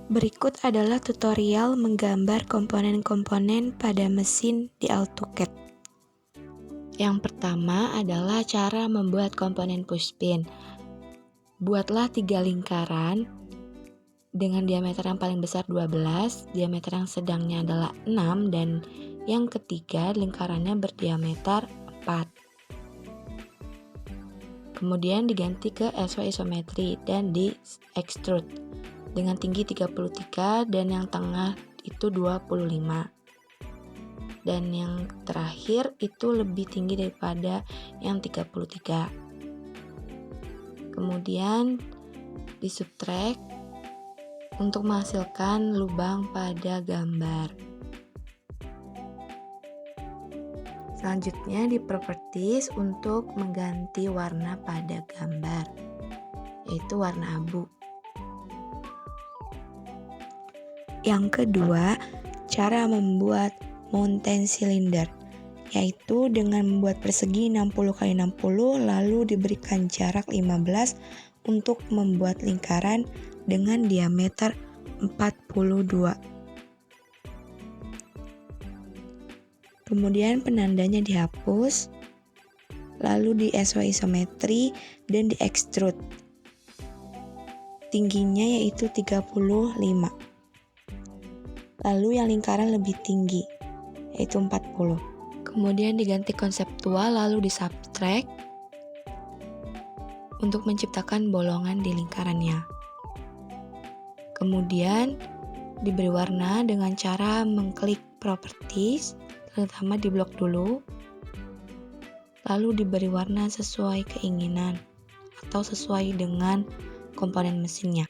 Berikut adalah tutorial menggambar komponen-komponen pada mesin di AutoCAD. Yang pertama adalah cara membuat komponen pushpin. Buatlah 3 lingkaran dengan diameter yang paling besar 12, diameter yang sedangnya adalah 6, dan yang ketiga lingkarannya berdiameter 4. Kemudian diganti ke SY isometri dan di extrude dengan tinggi 33 dan yang tengah itu 25. Dan yang terakhir itu lebih tinggi daripada yang 33. Kemudian disubtract untuk menghasilkan lubang pada gambar. Selanjutnya di properties untuk mengganti warna pada gambar, yaitu warna abu. Yang kedua, cara membuat mountain cylinder, yaitu dengan membuat persegi 60x60 lalu diberikan jarak 15 untuk membuat lingkaran dengan diameter 42. Kemudian penandanya dihapus, lalu di SY isometri dan di extrude. Tingginya yaitu 35. Lalu yang lingkaran lebih tinggi, yaitu 40. Kemudian diganti konseptual lalu disubtract untuk menciptakan bolongan di lingkarannya. Kemudian diberi warna dengan cara mengklik properties, terutama di blok dulu, lalu diberi warna sesuai keinginan atau sesuai dengan komponen mesinnya.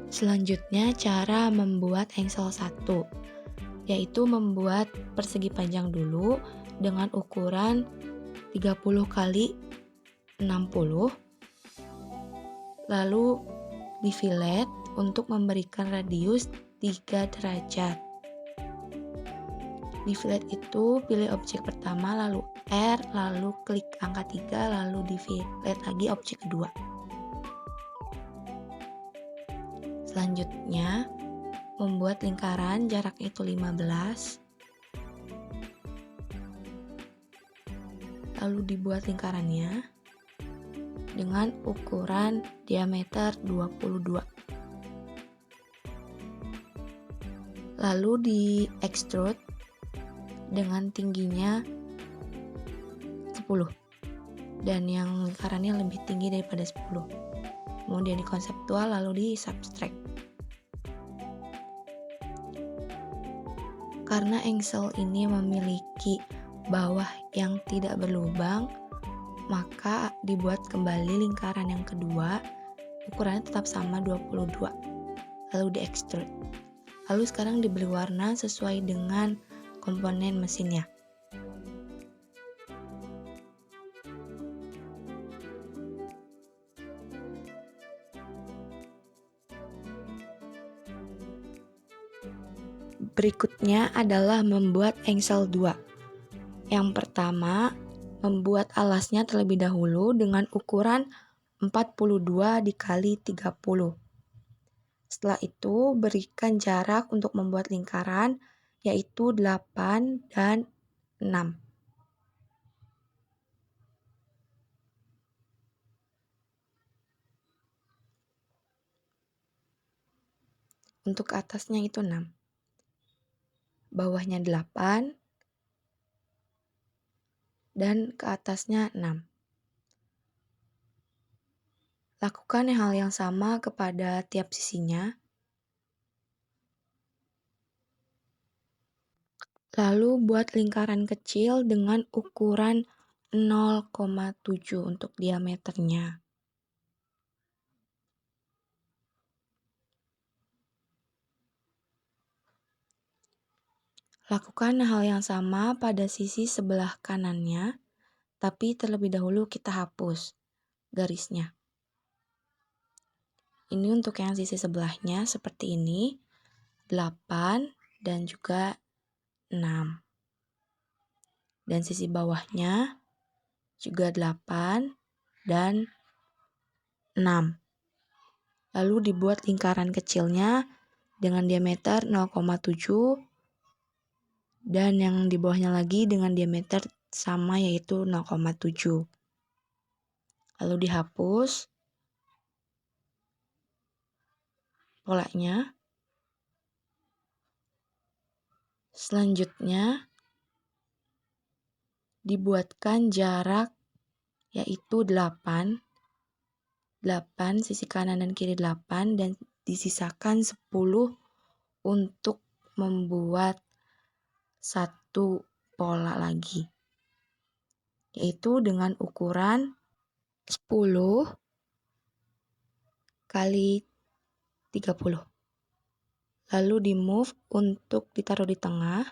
Selanjutnya cara membuat engsel 1, yaitu membuat persegi panjang dulu dengan ukuran 30x60, lalu di fillet untuk memberikan radius 3 derajat. Di fillet itu pilih objek pertama, lalu R, lalu klik angka 3, lalu di fillet lagi objek kedua. Selanjutnya, membuat lingkaran jaraknya itu 15. Lalu dibuat lingkarannya dengan ukuran diameter 22. Lalu di extrude dengan tingginya 10 dan yang lingkarannya lebih tinggi daripada 10. Kemudian di konseptual lalu di subtract. Karena engsel ini memiliki bawah yang tidak berlubang, maka dibuat kembali lingkaran yang kedua, ukurannya tetap sama 22, lalu di extrude. Lalu sekarang diberi warna sesuai dengan komponen mesinnya. Berikutnya adalah membuat engsel 2. Yang pertama, membuat alasnya terlebih dahulu dengan ukuran 42 dikali 30. Setelah itu, berikan jarak untuk membuat lingkaran, yaitu 8 dan 6. Untuk atasnya itu 6. Bawahnya 8 dan ke atasnya 6. Lakukan hal yang sama kepada tiap sisinya. Lalu buat lingkaran kecil dengan ukuran 0,7 untuk diameternya. Lakukan hal yang sama pada sisi sebelah kanannya, tapi terlebih dahulu kita hapus garisnya. Ini untuk yang sisi sebelahnya seperti ini, 8 dan juga 6. Dan sisi bawahnya juga 8 dan 6. Lalu dibuat lingkaran kecilnya dengan diameter 0,7 dan yang di bawahnya lagi dengan diameter sama yaitu 0,7. Lalu dihapus polanya. Selanjutnya dibuatkan jarak yaitu 8 sisi kanan dan kiri 8 dan disisakan 10 untuk membuat satu pola lagi, yaitu dengan ukuran 10 kali 30. Lalu di move untuk ditaruh di tengah,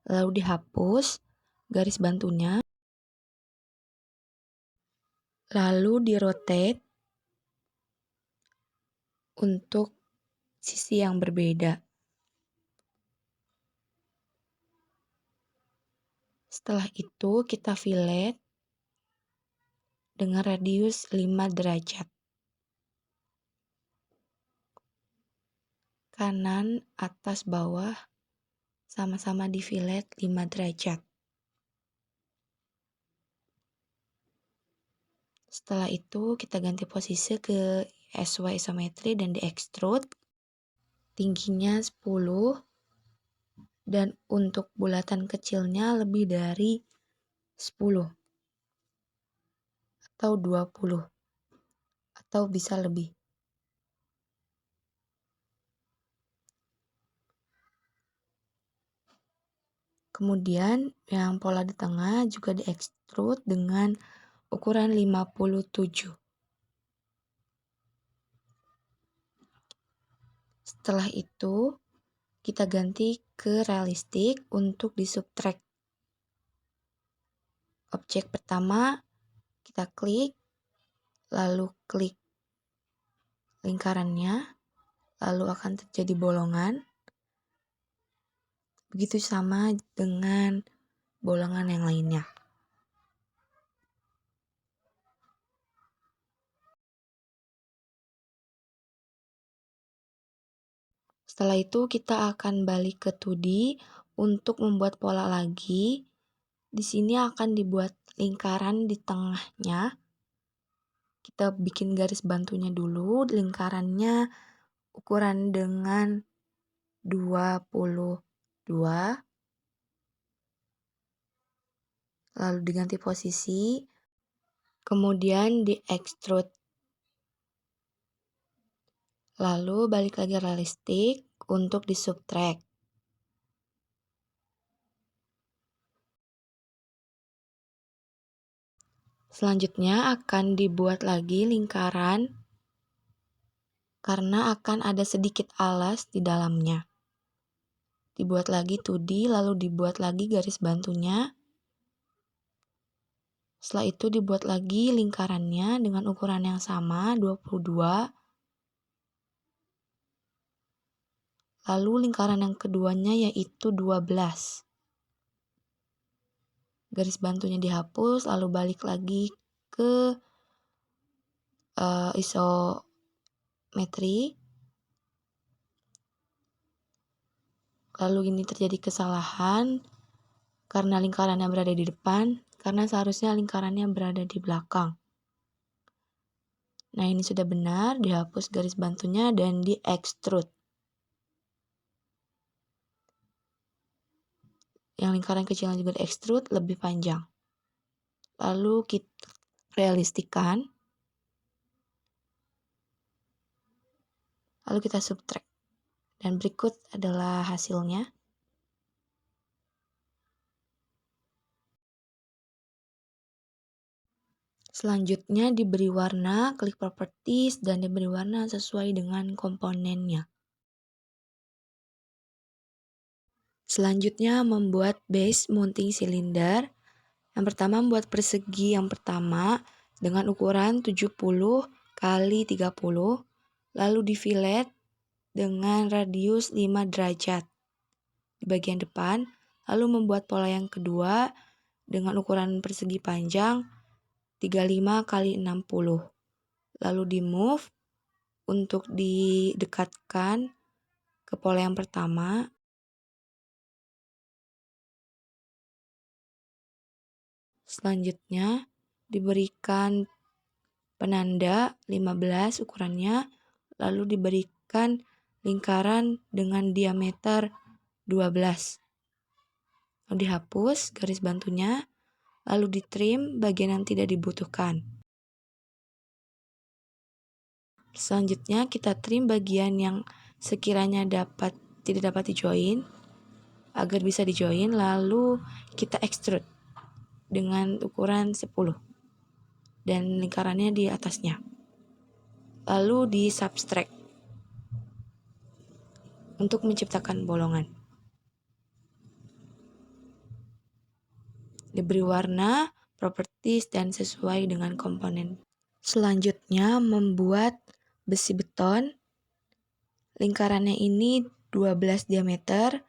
lalu dihapus garis bantunya, lalu di rotate untuk sisi yang berbeda. Setelah itu kita fillet dengan radius 5 derajat. Kanan, atas, bawah sama-sama di fillet 5 derajat. Setelah itu kita ganti posisi ke SY isometri dan di extrude. Tingginya 10 dan untuk bulatan kecilnya lebih dari 10 atau 20 atau bisa lebih. Kemudian yang pola di tengah juga di extrude dengan ukuran 57. Setelah itu kita ganti ke realistik untuk disubtract. Objek pertama kita klik, lalu klik lingkarannya, lalu akan terjadi bolongan. Begitu sama dengan bolongan yang lainnya. Setelah itu kita akan balik ke 2D untuk membuat pola lagi. Di sini akan dibuat lingkaran di tengahnya. Kita bikin garis bantunya dulu, lingkarannya ukuran dengan 22. Lalu diganti posisi, kemudian di extrude. Lalu balik lagi realistik untuk disubtract. Selanjutnya akan dibuat lagi lingkaran karena akan ada sedikit alas di dalamnya. Dibuat lagi 2D, lalu dibuat lagi garis bantunya. Setelah itu dibuat lagi lingkarannya dengan ukuran yang sama, 22. Lalu lingkaran yang keduanya yaitu 12. Garis bantunya dihapus, lalu balik lagi ke isometri. Lalu ini terjadi kesalahan karena lingkarannya berada di depan, karena seharusnya lingkarannya berada di belakang. Nah, ini sudah benar, dihapus garis bantunya dan di extrude. Yang lingkaran kecilnya juga di extrude lebih panjang. Lalu kita realistikan. Lalu kita subtract. Dan berikut adalah hasilnya. Selanjutnya diberi warna, klik properties, dan diberi warna sesuai dengan komponennya. Selanjutnya membuat base mounting cylinder. Yang pertama membuat persegi yang pertama dengan ukuran 70 kali 30, lalu di fillet dengan radius 5 derajat di bagian depan, lalu membuat pola yang kedua dengan ukuran persegi panjang 35 kali 60. Lalu di move untuk didekatkan ke pola yang pertama. Selanjutnya diberikan penanda 15 ukurannya, lalu diberikan lingkaran dengan diameter 12. Lalu dihapus garis bantunya, lalu ditrim bagian yang tidak dibutuhkan. Selanjutnya kita trim bagian yang sekiranya tidak dapat dijoin agar bisa dijoin, lalu kita extrude dengan ukuran 10 dan lingkarannya di atasnya. Lalu di subtract untuk menciptakan bolongan. Diberi warna, properties, dan sesuai dengan komponen. Selanjutnya membuat besi beton. Lingkarannya ini 12 diameter,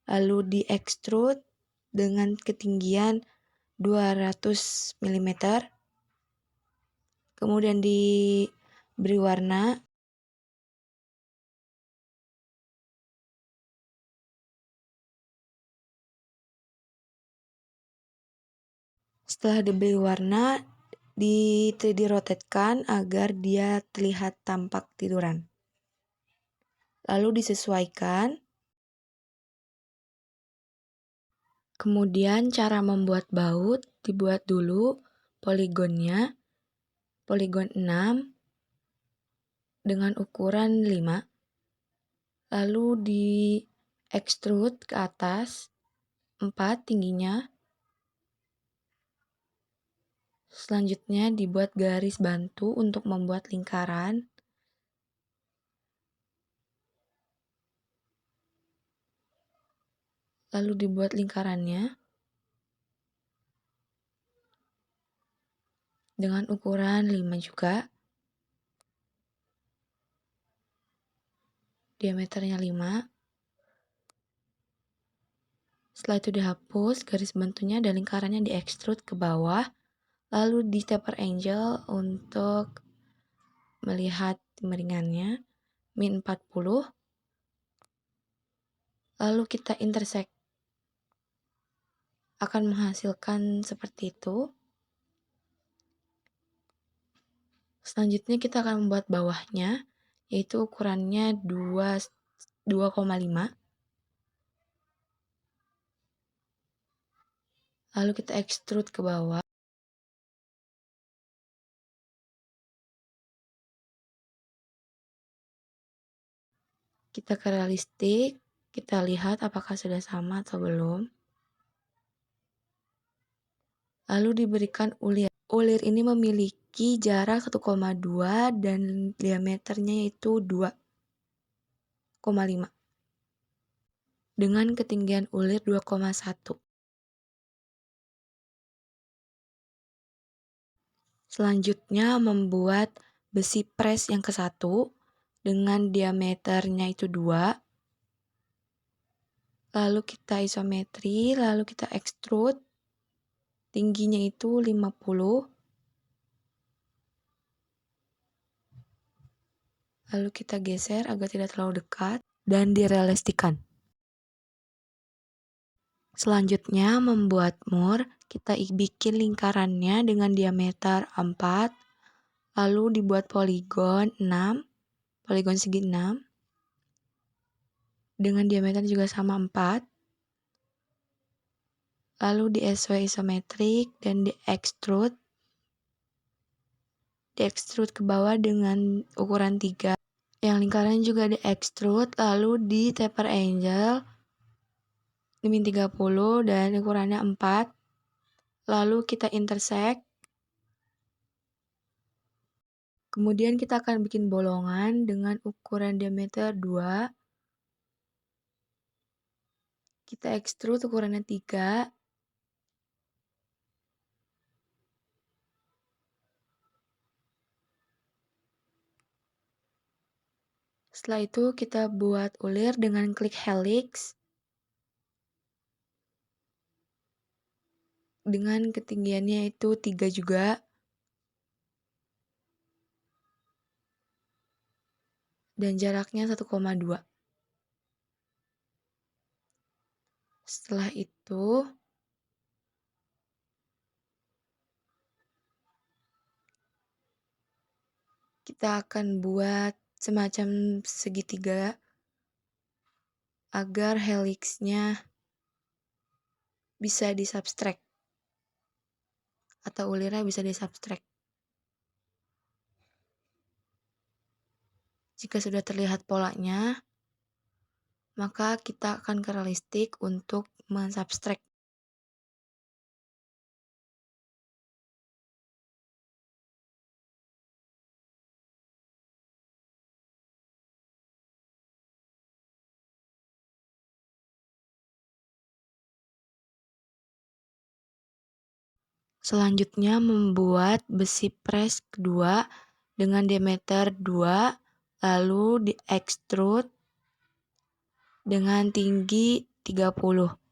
lalu di-extrude dengan ketinggian 200 mm. Kemudian diberi warna. Setelah diberi warna, di 3D rotate-kan agar dia terlihat tampak tiduran. Lalu disesuaikan. Kemudian cara membuat baut, dibuat dulu poligonnya, poligon 6 dengan ukuran 5, lalu di extrude ke atas 4 tingginya. Selanjutnya dibuat garis bantu untuk membuat lingkaran. Lalu dibuat lingkarannya dengan ukuran 5 juga. Diameternya 5. Setelah itu dihapus garis bantunya dan lingkarannya di-extrude ke bawah. Lalu di taper angle untuk melihat kemiringannya min 40. Lalu kita intersect. Akan menghasilkan seperti itu. Selanjutnya kita akan membuat bawahnya, yaitu ukurannya 2,5. Lalu kita extrude ke bawah. Kita ke realistik, kita lihat apakah sudah sama atau belum. Lalu diberikan ulir. Ulir ini memiliki jarak 1,2 dan diameternya yaitu 2,5. Dengan ketinggian ulir 2,1. Selanjutnya membuat besi pres yang ke-1 dengan diameternya itu 2. Lalu kita isometri, lalu kita extrude. Tingginya itu 50. Lalu kita geser agar tidak terlalu dekat dan direalistikan. Selanjutnya membuat mur, kita bikin lingkarannya dengan diameter 4. Lalu dibuat poligon 6, poligon segi 6. Dengan diameter juga sama 4. Lalu di SW isometrik dan di extrude. Di extrude ke bawah dengan ukuran 3. Yang lingkaran juga di extrude, lalu di taper angle di min 30 dan ukurannya 4. Lalu kita intersect. Kemudian kita akan bikin bolongan dengan ukuran diameter 2. Kita extrude ukurannya 3. Setelah itu kita buat ulir dengan klik helix. Dengan ketinggiannya itu 3 juga. Dan jaraknya 1,2. Setelah itu, kita akan buat semacam segitiga agar helixnya bisa disubtract atau ulirnya bisa disubtract. Jika sudah terlihat polanya, maka kita akan ke realistik untuk mensubtract. Selanjutnya membuat besi pres kedua dengan diameter 2, lalu di extrude dengan tinggi 30.